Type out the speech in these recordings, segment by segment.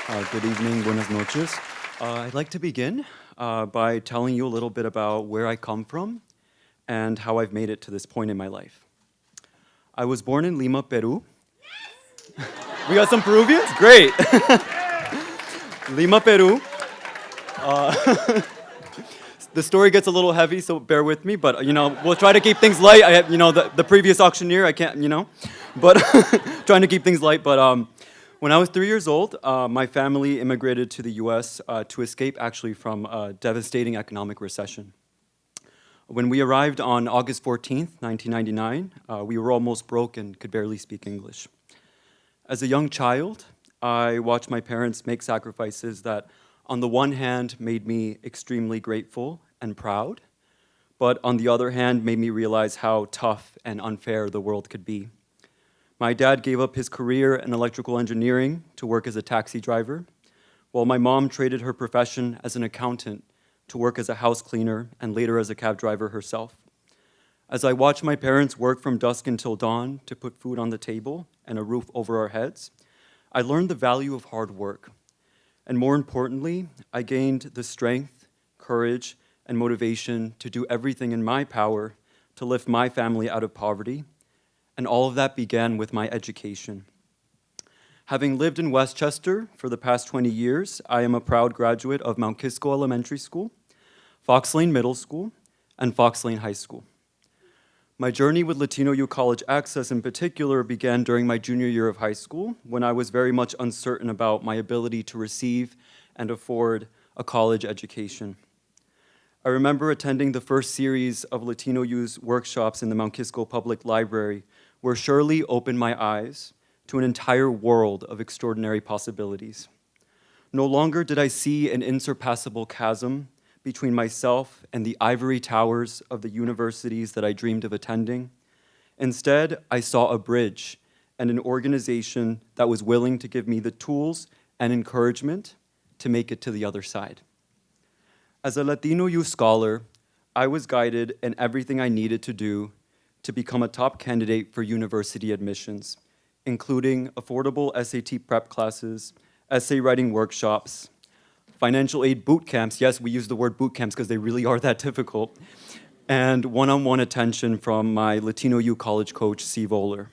Good evening, buenas noches. I'd like to begin by telling you a little bit about where I come from and how I've made it to this point in my life. I was born in Lima, Peru. We got some Peruvians? Great. Lima, Peru. The story gets a little heavy, so bear with me, but we'll try to keep things light. I have, the previous auctioneer, I can't, but trying to keep things light. But when I was 3 years old, my family immigrated to the US to escape actually from a devastating economic recession. When we arrived on August 14th, 1999, we were almost broke and could barely speak English. As a young child, I watched my parents make sacrifices that, on the one hand, made me extremely grateful and proud, but on the other hand, made me realize how tough and unfair the world could be. My dad gave up his career in electrical engineering to work as a taxi driver, while my mom traded her profession as an accountant to work as a house cleaner and later as a cab driver herself. As I watched my parents work from dusk until dawn to put food on the table and a roof over our heads, I learned the value of hard work. And more importantly, I gained the strength, courage, and motivation to do everything in my power to lift my family out of poverty. And all of that began with my education. Having lived in Westchester for the past 20 years, I am a proud graduate of Mount Kisco Elementary School, Fox Lane Middle School, and Fox Lane High School. My journey with Latino Youth College Access in particular began during my junior year of high school, when I was very much uncertain about my ability to receive and afford a college education. I remember attending the first series of Latino Youth workshops in the Mount Kisco Public Library, where Shirley opened my eyes to an entire world of extraordinary possibilities. No longer did I see an insurpassable chasm between myself and the ivory towers of the universities that I dreamed of attending. Instead, I saw a bridge and an organization that was willing to give me the tools and encouragement to make it to the other side. As a Latino youth scholar, I was guided in everything I needed to do to become a top candidate for university admissions, including affordable SAT prep classes, essay writing workshops, financial aid boot camps. Yes, we use the word boot camps because they really are that difficult, and one-on-one attention from my Latino youth college coach, C. Voller.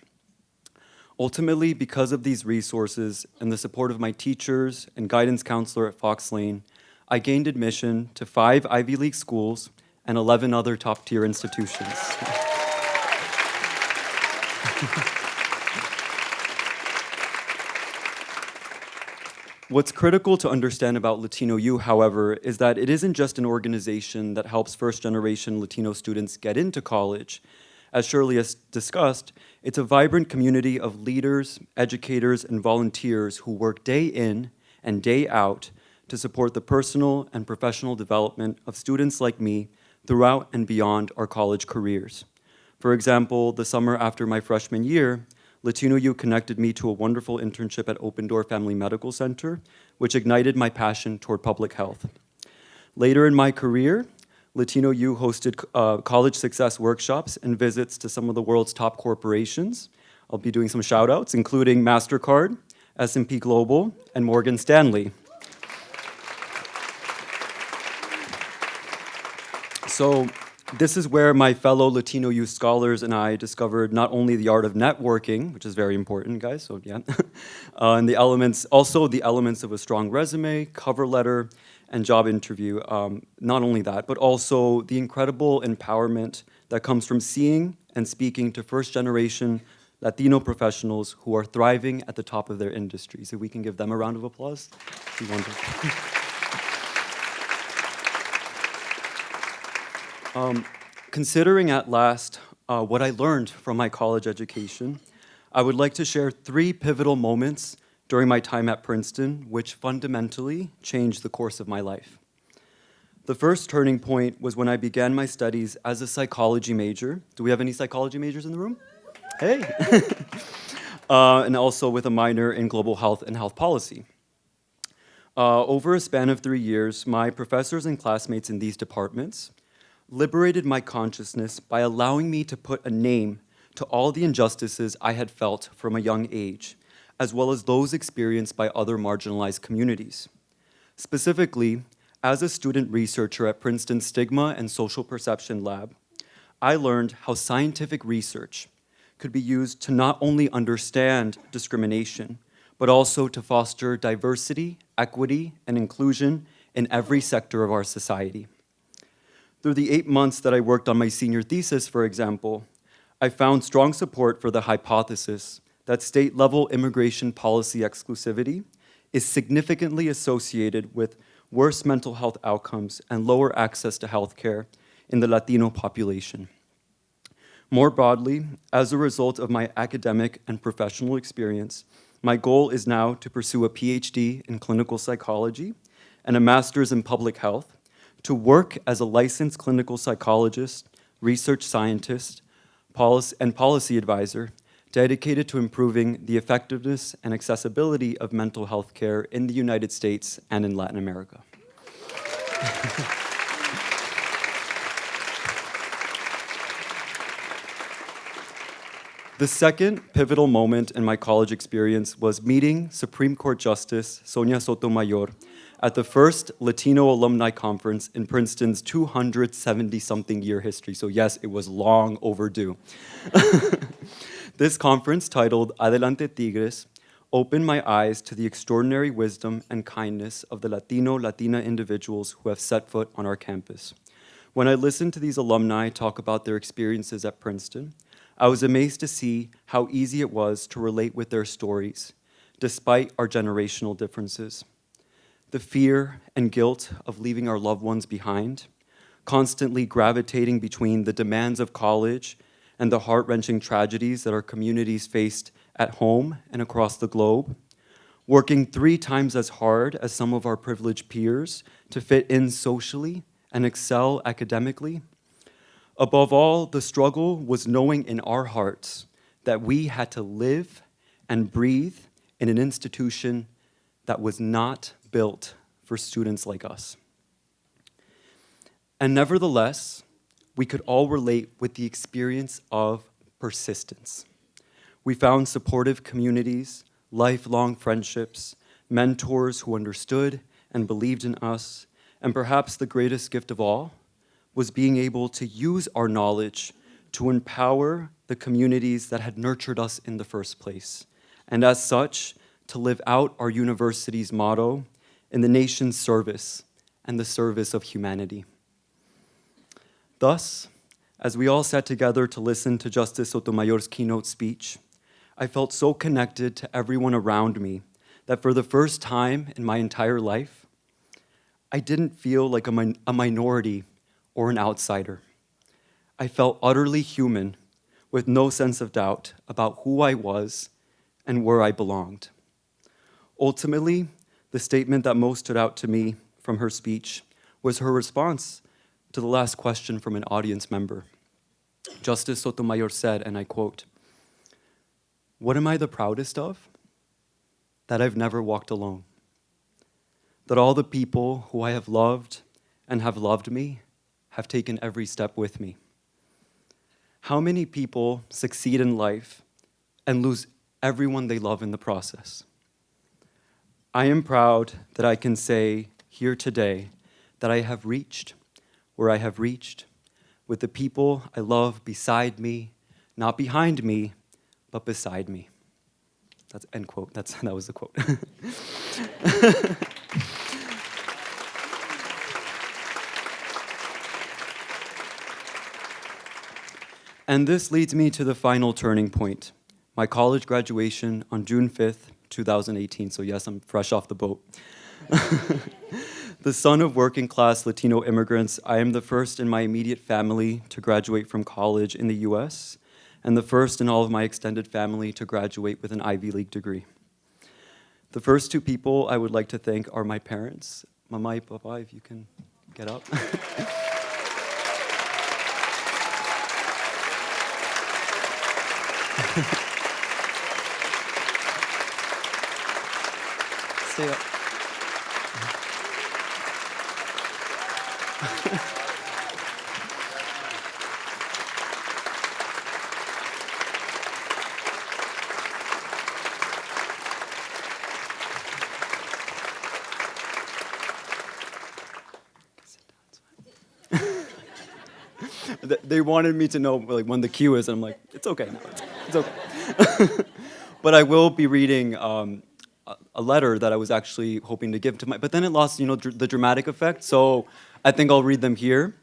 Ultimately, because of these resources and the support of my teachers and guidance counselor at Fox Lane, I gained admission to 5 Ivy League schools and 11 other top-tier institutions. What's critical to understand about Latino U, however, is that it isn't just an organization that helps first-generation Latino students get into college. As Shirley has discussed, it's a vibrant community of leaders, educators, and volunteers who work day in and day out to support the personal and professional development of students like me throughout and beyond our college careers. For example, the summer after my freshman year, Latino U connected me to a wonderful internship at Open Door Family Medical Center, which ignited my passion toward public health. Later in my career, Latino U hosted college success workshops and visits to some of the world's top corporations. I'll be doing some shout outs, including MasterCard, S&P Global, and Morgan Stanley. So this is where my fellow Latino youth scholars and I discovered not only the art of networking, which is very important, guys, so yeah, and the elements of a strong resume, cover letter, and job interview. Not only that, but also the incredible empowerment that comes from seeing and speaking to first-generation Latino professionals who are thriving at the top of their industries. If we can give them a round of applause, it'd be wonderful. Considering at last what I learned from my college education, I would like to share 3 pivotal moments during my time at Princeton, which fundamentally changed the course of my life. The first turning point was when I began my studies as a psychology major. Do we have any psychology majors in the room? Hey! And also with a minor in global health and health policy. Over a span of 3 years, my professors and classmates in these departments liberated my consciousness by allowing me to put a name to all the injustices I had felt from a young age, as well as those experienced by other marginalized communities. Specifically, as a student researcher at Princeton's Stigma and Social Perception Lab, I learned how scientific research could be used to not only understand discrimination, but also to foster diversity, equity, and inclusion in every sector of our society. Through the 8 months that I worked on my senior thesis, for example, I found strong support for the hypothesis that state-level immigration policy exclusivity is significantly associated with worse mental health outcomes and lower access to healthcare in the Latino population. More broadly, as a result of my academic and professional experience, my goal is now to pursue a PhD in clinical psychology and a master's in public health, to work as a licensed clinical psychologist, research scientist, and policy advisor dedicated to improving the effectiveness and accessibility of mental health care in the United States and in Latin America. The second pivotal moment in my college experience was meeting Supreme Court Justice Sonia Sotomayor at the first Latino Alumni Conference in Princeton's 270-something year history. So yes, it was long overdue. This conference, titled Adelante Tigres, opened my eyes to the extraordinary wisdom and kindness of the Latina individuals who have set foot on our campus. When I listened to these alumni talk about their experiences at Princeton, I was amazed to see how easy it was to relate with their stories, despite our generational differences. The fear and guilt of leaving our loved ones behind, constantly gravitating between the demands of college and the heart-wrenching tragedies that our communities faced at home and across the globe, working 3 times as hard as some of our privileged peers to fit in socially and excel academically. Above all, the struggle was knowing in our hearts that we had to live and breathe in an institution that was not built for students like us. And nevertheless, we could all relate with the experience of persistence. We found supportive communities, lifelong friendships, mentors who understood and believed in us, and perhaps the greatest gift of all was being able to use our knowledge to empower the communities that had nurtured us in the first place, and as such, to live out our university's motto, in the nation's service and the service of humanity. Thus, as we all sat together to listen to Justice Sotomayor's keynote speech, I felt so connected to everyone around me that for the first time in my entire life, I didn't feel like a minority or an outsider. I felt utterly human, with no sense of doubt about who I was and where I belonged. Ultimately, the statement that most stood out to me from her speech was her response to the last question from an audience member. Justice Sotomayor said, and I quote, "What am I the proudest of? That I've never walked alone. That all the people who I have loved and have loved me have taken every step with me. How many people succeed in life and lose everyone they love in the process? I am proud that I can say here today that I have reached where I have reached with the people I love beside me, not behind me, but beside me." That's end quote. That was the quote. And this leads me to the final turning point, my college graduation on June 5th, 2018. So yes, I'm fresh off the boat. The son of working-class Latino immigrants, I am the first in my immediate family to graduate from college in the US, and the first in all of my extended family to graduate with an Ivy League degree. The first 2 people I would like to thank are my parents. Mama y Papa, if you can get up. Stay up. They wanted me to know like when the cue is, and I'm like, it's okay now. It's okay. But I will be reading a letter that I was actually hoping to give to my, but then it lost, the dramatic effect. So I think I'll read them here.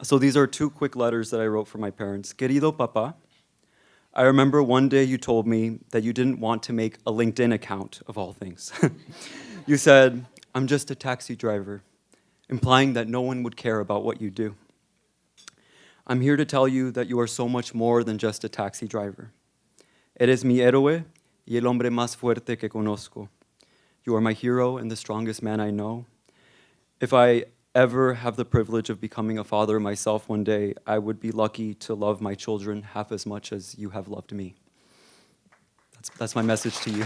So these are two quick letters that I wrote for my parents. Querido Papa, I remember one day you told me that you didn't want to make a LinkedIn account of all things. You said, I'm just a taxi driver, implying that no one would care about what you do. I'm here to tell you that you are so much more than just a taxi driver. Eres mi héroe y el hombre más fuerte que conozco. You are my hero and the strongest man I know. If I ever have the privilege of becoming a father myself one day, I would be lucky to love my children half as much as you have loved me. That's my message to you.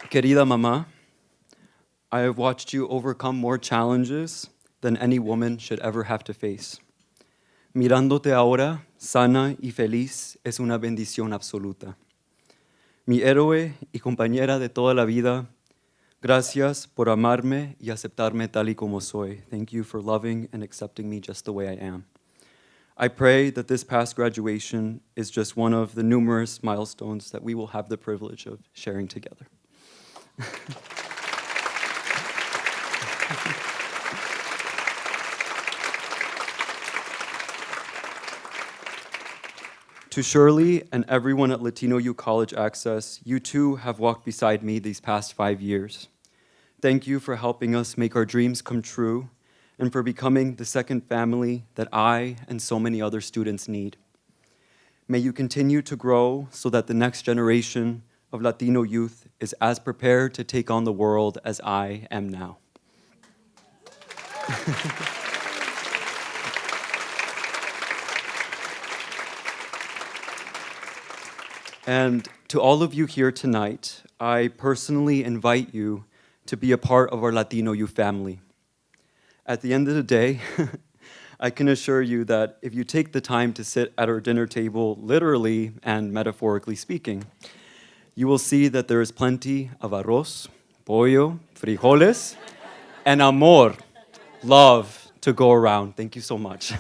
Querida mamá, I have watched you overcome more challenges than any woman should ever have to face. Mirándote ahora, sana y feliz, es una bendición absoluta. Mi héroe y compañera de toda la vida, gracias por amarme y aceptarme tal y como soy. Thank you for loving and accepting me just the way I am. I pray that this past graduation is just one of the numerous milestones that we will have the privilege of sharing together. To Shirley and everyone at Latino U College Access, you too have walked beside me these past 5 years. Thank you for helping us make our dreams come true and for becoming the second family that I and so many other students need. May you continue to grow so that the next generation of Latino youth is as prepared to take on the world as I am now. And to all of you here tonight, I personally invite you to be a part of our Latino youth family. At the end of the day, I can assure you that if you take the time to sit at our dinner table, literally and metaphorically speaking, you will see that there is plenty of arroz, pollo, frijoles, and amor, love, to go around. Thank you so much.